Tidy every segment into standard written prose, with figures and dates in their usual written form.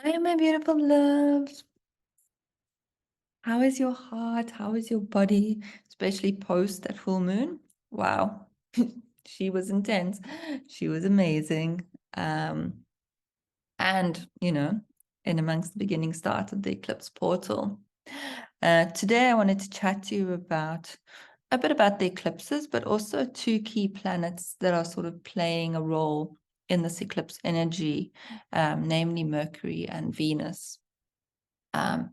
Hi, my beautiful loves. How is your heart? How is your body, especially post that full moon? Wow, she was intense. She was amazing. Um, and, in amongst the beginning start of the eclipse portal. Today, I wanted to chat to you about a bit about the eclipses, but also two key planets that are sort of playing a role in this eclipse energy, namely Mercury and Venus. Um,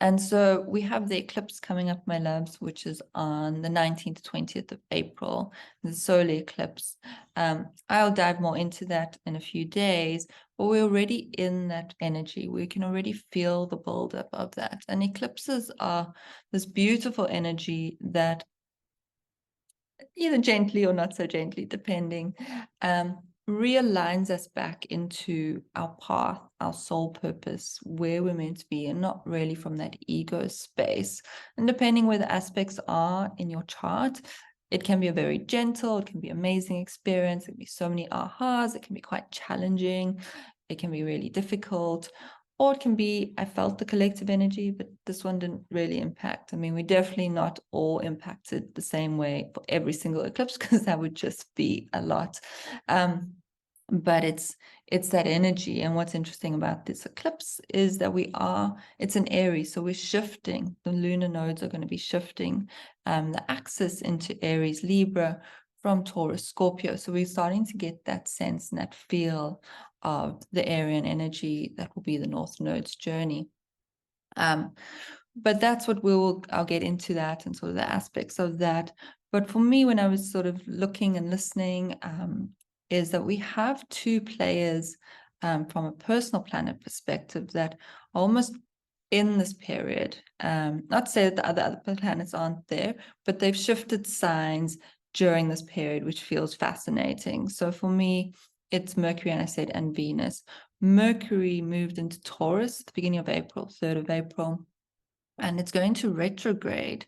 and so we have the eclipse coming up, my loves, which is on the 19th to 20th of April, the solar eclipse. I'll dive more into that in a few days, but we're already in that energy. We can already feel the buildup of that. And eclipses are this beautiful energy that either gently or not so gently, depending, realigns us back into our path, our soul purpose, where we're meant to be, and not really from that ego space. And depending where the aspects are in your chart, it can be a very gentle, it can be amazing experience, it can be so many ahas, it can be quite challenging, it can be really difficult. Or it can be, I felt the collective energy, but this one didn't really impact. I mean, we're definitely not all impacted the same way for every single eclipse, because that would just be a lot. But it's that energy. And what's interesting about this eclipse is that it's an Aries, so we're shifting. The lunar nodes are going to be shifting the axis into Aries, Libra, from Taurus, Scorpio. So we're starting to get that sense and that feel of the Aryan energy that will be the North Node's journey. But that's what I'll get into that and sort of the aspects of that. But for me, when I was sort of looking and listening, is that we have two players from a personal planet perspective that are almost in this period. Not to say that the other planets aren't there, but they've shifted signs during this period, which feels fascinating. So for me, it's Mercury, and I said, and Venus. Mercury moved into Taurus at the beginning of April, 3rd of April, and it's going to retrograde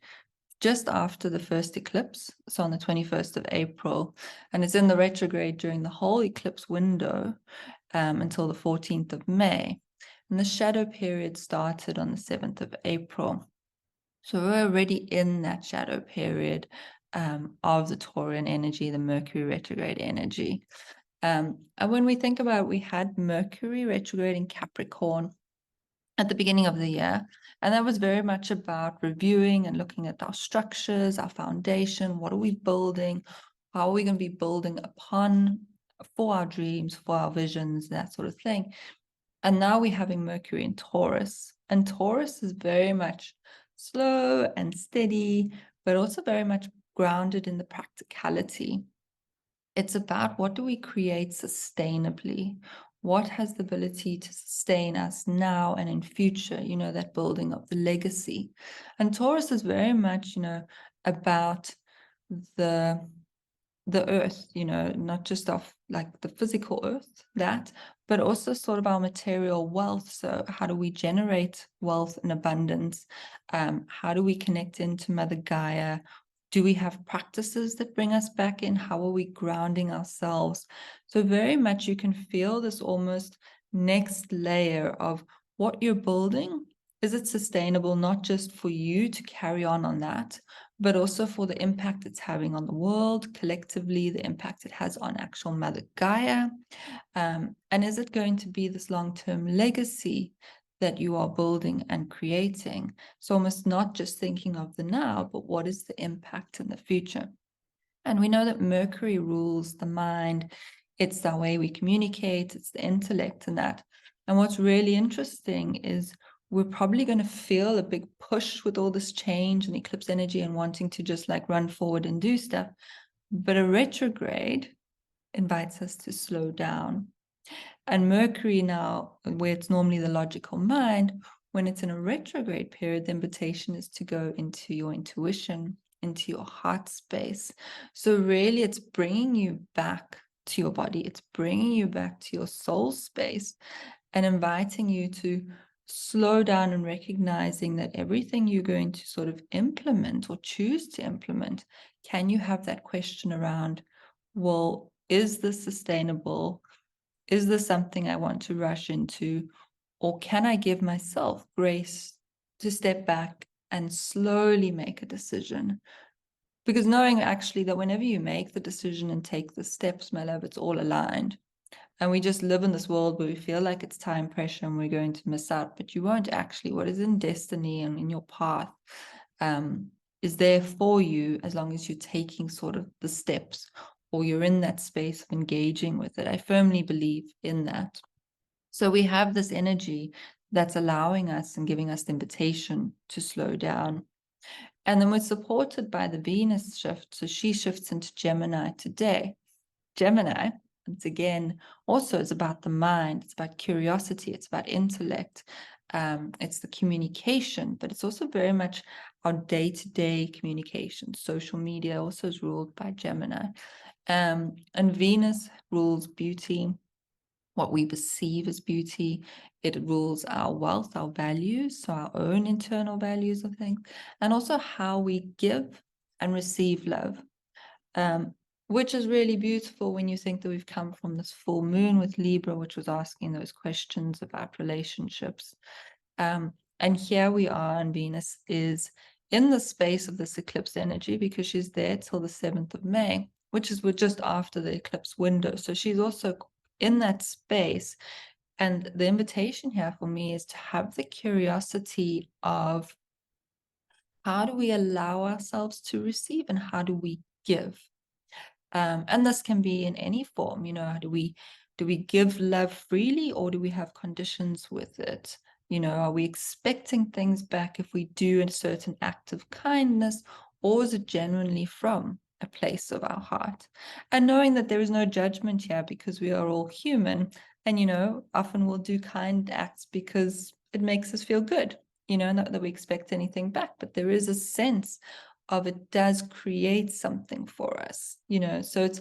just after the first eclipse, so on the 21st of April, and it's in the retrograde during the whole eclipse window until the 14th of May. And the shadow period started on the 7th of April. So we're already in that shadow period of the Taurian energy, the Mercury retrograde energy. And when we think about it, we had Mercury retrograde in Capricorn at the beginning of the year. And that was very much about reviewing and looking at our structures, our foundation, what are we building, how are we going to be building upon for our dreams, for our visions, that sort of thing. And now we're having Mercury in Taurus. And Taurus is very much slow and steady, but also very much grounded in the practicality. It's about what do we create sustainably? What has the ability to sustain us now and in future, that building of the legacy. And Taurus is very much, about the earth, not just of like the physical earth, but also sort of our material wealth. So how do we generate wealth and abundance? How do we connect into Mother Gaia? Do we have practices that bring us back in? How are we grounding ourselves? So very much you can feel this almost next layer of what you're building. Is it sustainable, not just for you to carry on that, but also for the impact it's having on the world, collectively, the impact it has on actual Mother Gaia? And is it going to be this long-term legacy that you are building and creating? So almost not just thinking of the now, but what is the impact in the future? And we know that Mercury rules the mind. It's the way we communicate, it's the intellect and that. And what's really interesting is we're probably going to feel a big push with all this change and eclipse energy and wanting to just like run forward and do stuff. But a retrograde invites us to slow down. And Mercury now, where it's normally the logical mind, when it's in a retrograde period, the invitation is to go into your intuition, into your heart space. So really it's bringing you back to your body. It's bringing you back to your soul space and inviting you to slow down and recognizing that everything you're going to sort of implement or choose to implement, can you have that question around, well, is this sustainable? Is this something I want to rush into? Or can I give myself grace to step back and slowly make a decision? Because knowing actually that whenever you make the decision and take the steps, my love, it's all aligned. And we just live in this world where we feel like it's time pressure and we're going to miss out, but you won't actually. What is in destiny and in your path is there for you as long as you're taking sort of the steps or you're in that space of engaging with it. I firmly believe in that. So we have this energy that's allowing us and giving us the invitation to slow down. And then we're supported by the Venus shift. So she shifts into Gemini today. Gemini, once again, also is about the mind. It's about curiosity. It's about intellect. It's the communication, but it's also very much our day-to-day communication. Social media also is ruled by Gemini. And Venus rules beauty, what we perceive as beauty. It rules our wealth, our values, so our own internal values of things, and also how we give and receive love, which is really beautiful when you think that we've come from this full moon with Libra, which was asking those questions about relationships. And here we are, and Venus is in the space of this eclipse energy because she's there till the 7th of May, which is just after the eclipse window. So she's also in that space. And the invitation here for me is to have the curiosity of how do we allow ourselves to receive and how do we give? And this can be in any form, do we give love freely or do we have conditions with it? Are we expecting things back if we do a certain act of kindness, or is it genuinely from a place of our heart? And knowing that there is no judgment here because we are all human, and often we'll do kind acts because it makes us feel good, not that we expect anything back, but there is a sense of it does create something for us, so it's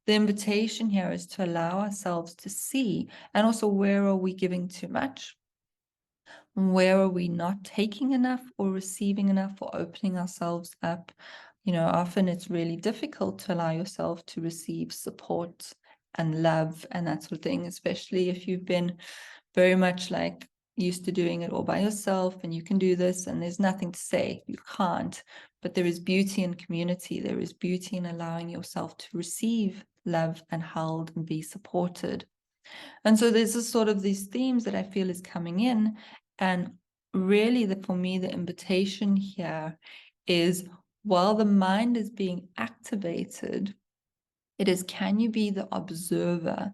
the invitation here is to allow ourselves to see, and also where are we giving too much? Where are we not taking enough or receiving enough or opening ourselves up? Often it's really difficult to allow yourself to receive support and love and that sort of thing, especially if you've been very much like used to doing it all by yourself and you can do this and there's nothing to say, you can't. But there is beauty in community. There is beauty in allowing yourself to receive love and held and be supported. And so there's this sort of these themes that I feel is coming in. And really, for me, the invitation here is while the mind is being activated, it is, can you be the observer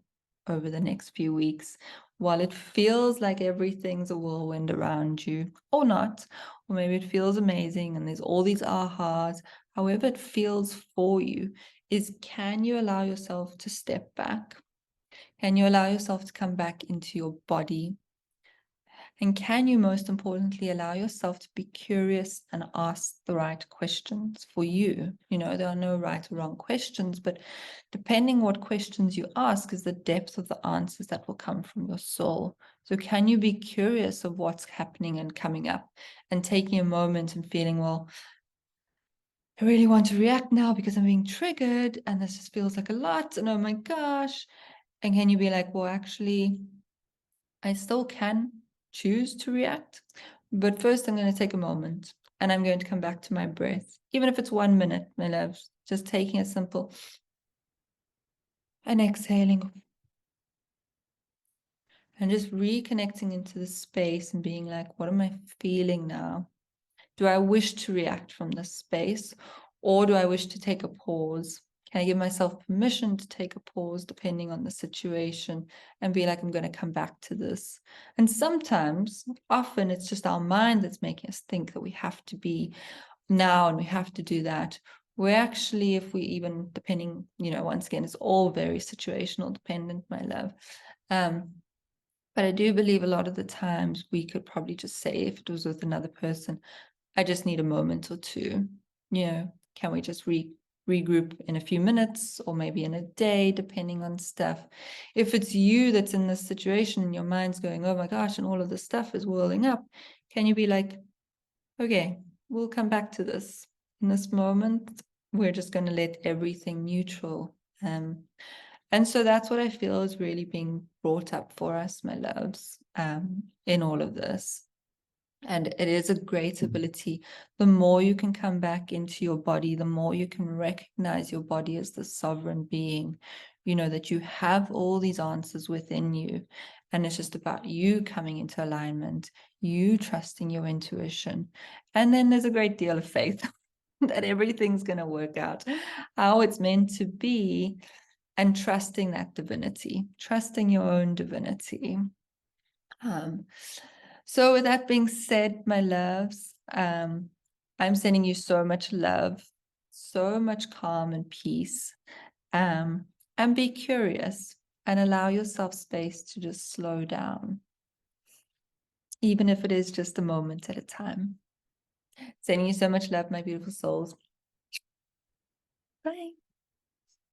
over the next few weeks while it feels like everything's a whirlwind around you, or not, or maybe it feels amazing and there's all these ahas, however it feels for you, is can you allow yourself to step back? Can you allow yourself to come back into your body? And can you, most importantly, allow yourself to be curious and ask the right questions for you? There are no right or wrong questions, but depending what questions you ask is the depth of the answers that will come from your soul. So can you be curious of what's happening and coming up and taking a moment and feeling, well, I really want to react now because I'm being triggered and this just feels like a lot and oh my gosh. And can you be like, well, actually, I still can choose to react, but first I'm going to take a moment and I'm going to come back to my breath, even if it's 1 minute, my loves, just taking a simple and exhaling and just reconnecting into the space and being like, what am I feeling now? Do I wish to react from this space, or do I wish to take a pause? Can I give myself permission to take a pause depending on the situation and be like, I'm going to come back to this? And sometimes, often it's just our mind that's making us think that we have to be now and we have to do that. We're actually, if we even, depending, once again, it's all very situational dependent, my love. But I do believe a lot of the times we could probably just say, if it was with another person, I just need a moment or two. Can we just regroup in a few minutes or maybe in a day, depending on stuff. If it's you that's in this situation and your mind's going, oh my gosh, and all of this stuff is whirling up, can you be like, okay, we'll come back to this. In this moment, we're just going to let everything neutral. And so that's what I feel is really being brought up for us, my loves. in all of this. And it is a great ability. The more you can come back into your body, the more you can recognize your body as the sovereign being, you know, that you have all these answers within you. And it's just about you coming into alignment, you trusting your intuition. And then there's a great deal of faith that everything's going to work out how it's meant to be, and trusting that divinity, trusting your own divinity. So with that being said, my loves, I'm sending you so much love, so much calm and peace. And be curious and allow yourself space to just slow down, even if it is just a moment at a time. Sending you so much love, my beautiful souls. Bye.